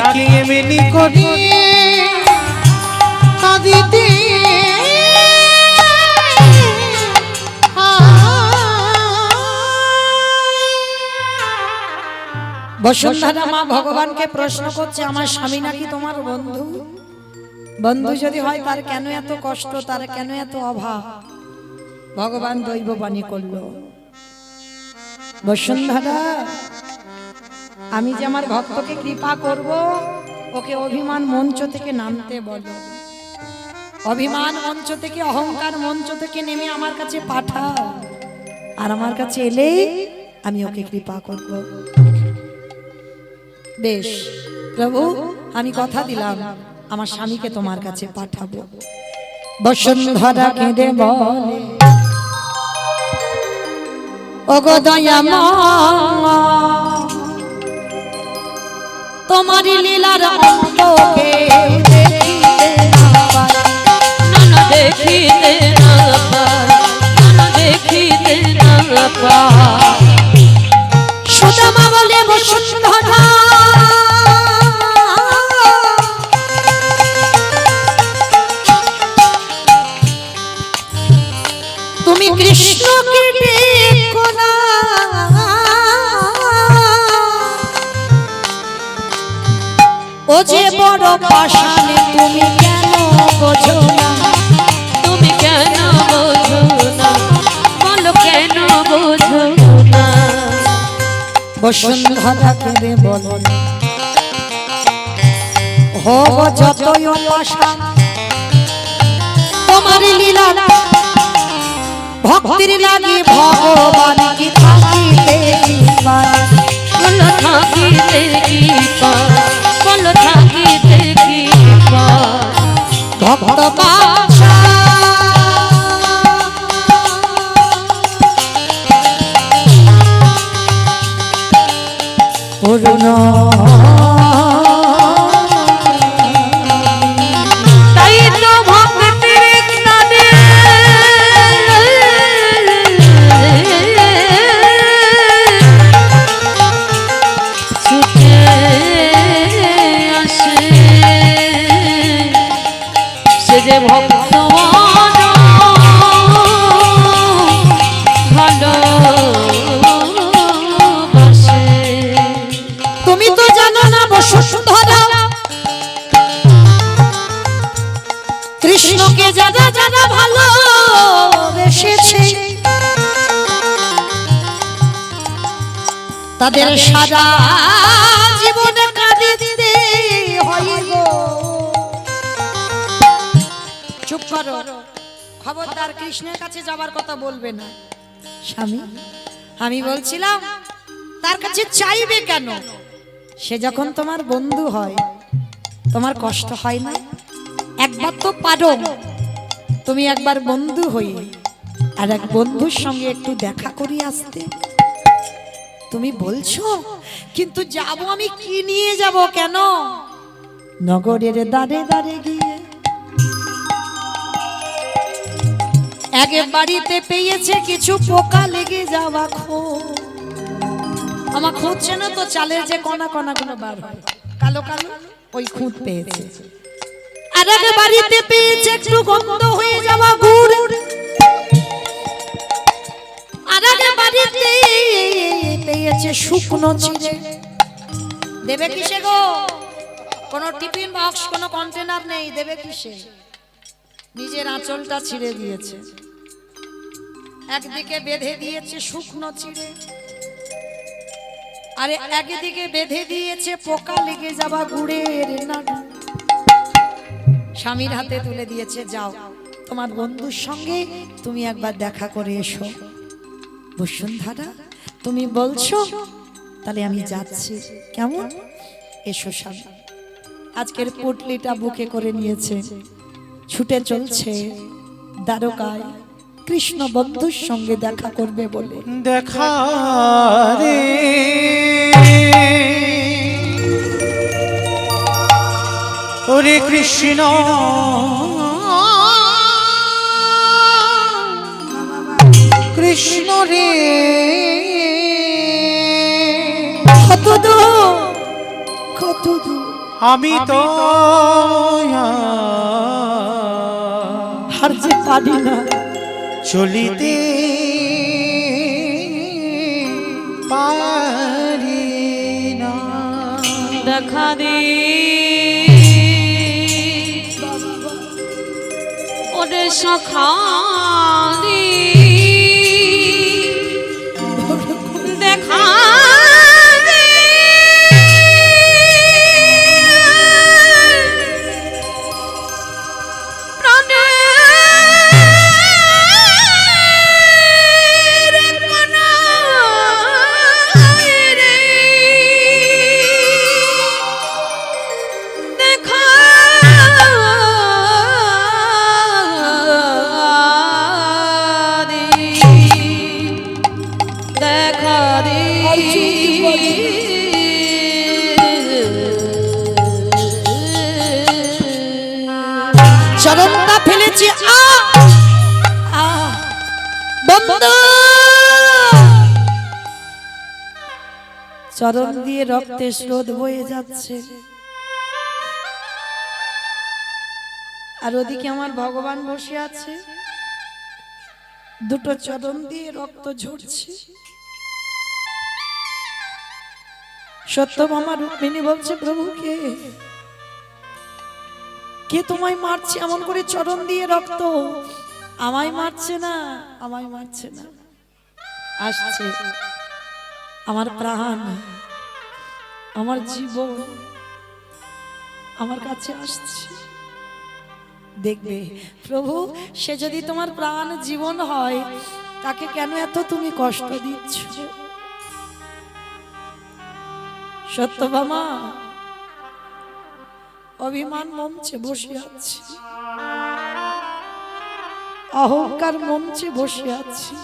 তারে কি এমনি করি কাঁদিতে বসুন্ধরা মা ভগবানকে প্রশ্ন করছে, আমার স্বামী নাকি তোমার বন্ধু? বন্ধু যদি হয় তার কেন এত কষ্ট, তার কেন এত অভাব? ভগবান দৈববাণী করল, বসুন্ধরা আমি যে আমার ভক্তকে কৃপা করব, ওকে অভিমান মঞ্চ থেকে নামতে বলো। অভিমান মঞ্চ থেকে, অহংকার মঞ্চ থেকে নেমে আমার কাছে পাঠাও, আর আমার কাছে এলেই আমি ওকে কৃপা করব। বেশ প্রভু, আমি কথা দিলাম আমার স্বামীকে তোমার কাছে পাঠাবো। বসুন্ধরা কেঁদে বলে, ওগো দয়াময়, তোমার লীলার অন্তকে দেখিতে না পাই, দেখিতে না পাই, দেখিতে না পাই। সুদামা বলে, বসুন্ধরা তুমি কৃষ্ণকে দেখো না, ও যে বড় পাষাণে তুমি কেন বোঝো না? তুমি কেন বোঝো না, বলো কেন বোঝো না? বসুন্ধরা কেঁদে বলো, হব যতই পাষাণ তোমার লীলা ভক্তির লাগি ভগবান কি থাকিতে পায়? বলো থাকিতে কি পায়, বলো থাকিতে কি পায়? ভক্ত পাশা পূর্ণ তাই তো ভক্তির টানে ছুটে আসে সে যে ভক্ত ভালোবাসে। তুমি তো জানো না বসুন্ধরা, কৃষ্ণকে যারা যারা ভালোবেসেছে তাদের সারা জীবনে কাঁদিতে হয় গো। চুপ করো, খবরদার কৃষ্ণের কাছে যাবার কথা বলবে না। স্বামী, আমি বলছিলাম তার কাছে চাইবে কেন? সে যখন তোমার বন্ধু হয় তোমার কষ্ট হয় না? একবার তো পারো তুমি একবার বন্ধু হয়ে আর এক বন্ধুর সঙ্গে একটু দেখা করি আসতে। তুমি বলছো কিন্তু যাব আমি, কি নিয়ে যাব? কেন? নগরের দাঁড়ে দাঁড়ে গিয়ে এক বাড়িতে পেয়েছে কিছু পোকা লেগে যাওয়া খোঁজ। আমার খুঁজছে না তো, চালের যে কণা কণা গুলো বার হয় কালো কালো, ওই খুঁত পেয়েছে। আর এক বাড়িতে পেয়েছে একটু গন্ধ হয়ে যাওয়া গুড়। আর এক বাড়িতে পেয়েছে শুকনো চিড়ে। দেবে কিসে গো? কোনো টিফিন বক্স, কোনো কন্টেনার নেই, দেবে কিসে? নিজের আঁচলটা ছিঁড়ে দিয়েছে, একদিকে বেঁধে দিয়েছে শুকনো চিড়ে, আরে একদিকে বেঁধে দিয়েছে পোকা লেগে যাওয়া গুড়ের নাড়ু। স্বামীর হাতে তুলে দিয়েছে, যাও তোমার বন্ধুর সঙ্গে তুমি একবার দেখা করে এসো। বসুন্ধরা তুমি বলছো, তাহলে আমি যাচ্ছি, কেমন? এসো স্বামী। আজকের পুটলিটা বুকে করে নিয়েছে, ছুটে চলছে দ্বারকায় কৃষ্ণ বন্ধুর সঙ্গে দেখা করবে বলে। দেখা রে ওরে কৃষ্ণ, কৃষ্ণ রে কত দূর, কত দূর আমি তো আর যে পারি না চলিতে পারি না। দেখা দে ওরে সখালি দেখা দে প্রাণের কোনায় রে, দেখা দে, দেখা দে। চরণটা ফেলেছি বন্ধু, চরণ দিয়ে রক্তের স্রোত বয়ে যাচ্ছে, আর ওদিকে আমার ভগবান বসে আছে, দুটো চরণ দিয়ে রক্ত ঝরছে। সত্যভামা রুক্মিণী বলছে, প্রভু কে কে তোমায় মারছে এমন করে চরণ দিয়ে রক্ত? আমায় মারছে না, আমায় মারছে না, আসছে আমার প্রাণ, আমার জীবন আমার কাছে আসছে। দেখবে প্রভু, সে যদি তোমার প্রাণ জীবন হয়, তাকে কেন এত তুমি কষ্ট দিচ্ছ? সত্যভামা অভিমান মঞ্চে বসে আছে, অহংকার মঞ্চে বসে আছে।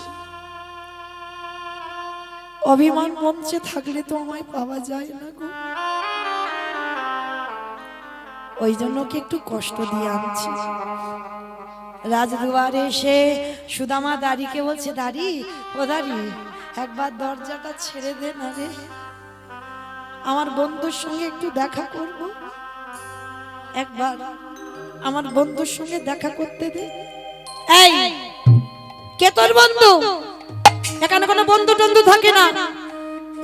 অভিমান মঞ্চে থাকলে তো আমায় পাওয়া যায় না গো, ওই জন্য কি একটু কষ্ট দিয়ে আনছি। রাজদুয়ারে এসে সুদামা দাড়িকে বলছে, দাড়ি ও দাড়ি, একবার দরজাটা ছেড়ে দে না রে, আমার বন্ধুর সঙ্গে একটু দেখা করব, একবার আমার বন্ধুর সঙ্গে দেখা করতে দে। এই কে তোর বন্ধু? এখানে কোনো বন্ধু টন্ধু থাকে না,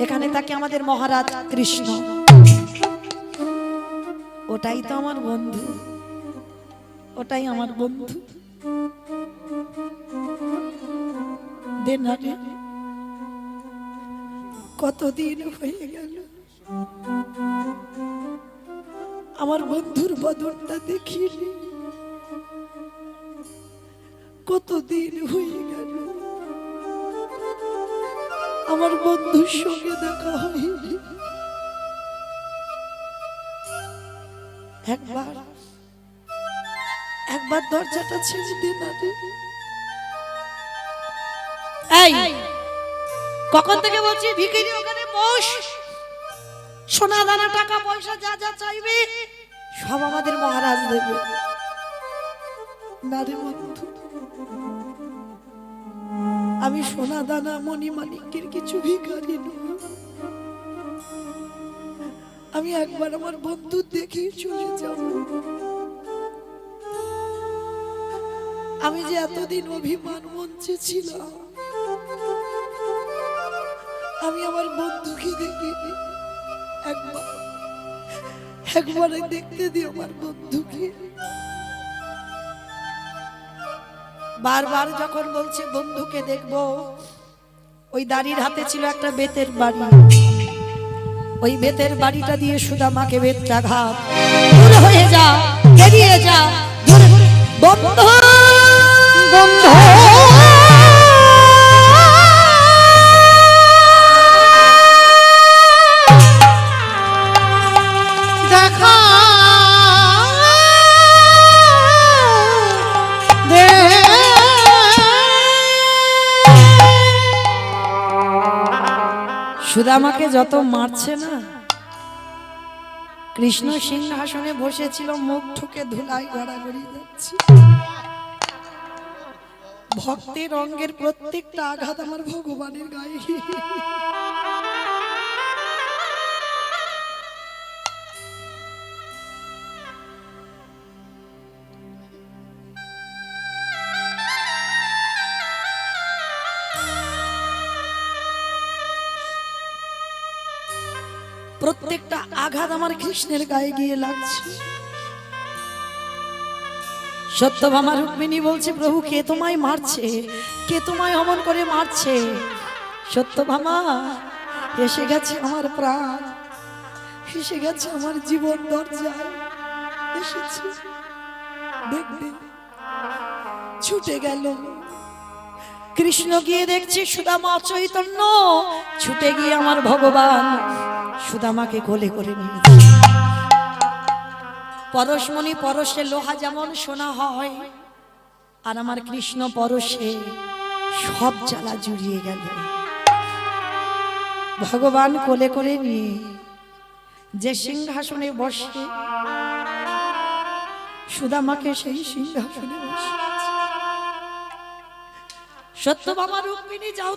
এখানে থাকে আমাদের মহারাজ কৃষ্ণ, ওটাই তো আমার বন্ধু, ওটাই আমার বন্ধু। দে না রে, কতদিন হয়ে গেল আমার বন্ধুর বদনটা দেখিনি, কতদিন হয়ে গেল আমার বন্ধুর সঙ্গে দেখা হয়নি। একবার একবার দরজাটা ছেড়ে দে না রে। এই কখন থেকে বলছি ভিখারি ওখানে বস, সোনা দানা টাকা পয়সা যা যা চাইবে সব আমাদের মহারাজ দেবে না রে বন্ধু। আমি সোনা দানা মণি মানিকের কিছু ভিখারি নই, আমি একবার আমার বন্ধু দেখেই চলে যাব। আমি যে এতদিন অভিমান মঞ্চে ছিলাম, আমি আমার বন্ধুকে দেখিনি, একবারে দেখতে দিও আমার বন্ধুকে। বারবার যখন বলছে বন্ধুকে দেখবো, ওই দাড়ির হাতে ছিল একটা বেতের বাড়ি, ওই বেতের বাড়িটা দিয়ে সুদামাকে বেত্রাঘাত, দূর হয়ে যা, বেরিয়ে যা, বন্ধু বন্ধু দেখা দে। সুদামাকে যত মারছে না, কৃষ্ণ সিংহাসনে বসেছিল, মুখ ঠুকে ধুলায় গড়াগড়ি যাচ্ছে। ভক্তের অঙ্গের প্রত্যেকটা আঘাত আমার ভগবানের গায়ে। প্রত্যেকটা আঘাত আমার কৃষ্ণের গায়ে গিয়ে লাগছে। সত্যভামা রুক্মিণী বলছে, প্রভু কে তোমায় মারছে, কে তোমায় অমন করে মারছে? সত্যভামা, এসে গেছে আমার প্রাণ, এসে গেছে আমার জীবন দরজায় এসেছে। দেখবে ছুটে গেল কৃষ্ণ, গিয়ে দেখছে সুদামা চৈতন্য, ছুটে গিয়ে আমার ভগবান সুদামাকে কোলে করে নিয়ে। পরশমণি পরশে লোহা যেমন সোনা হয়, আর আমার কৃষ্ণ পরশে সব জ্বালা জুড়িয়ে গেল। ভগবান কোলে করে নিয়ে যে সিংহাসনে বসে, সুদামাকে সেই সিংহাসনে বসে। সত্যভামা রুক্মিণী যাও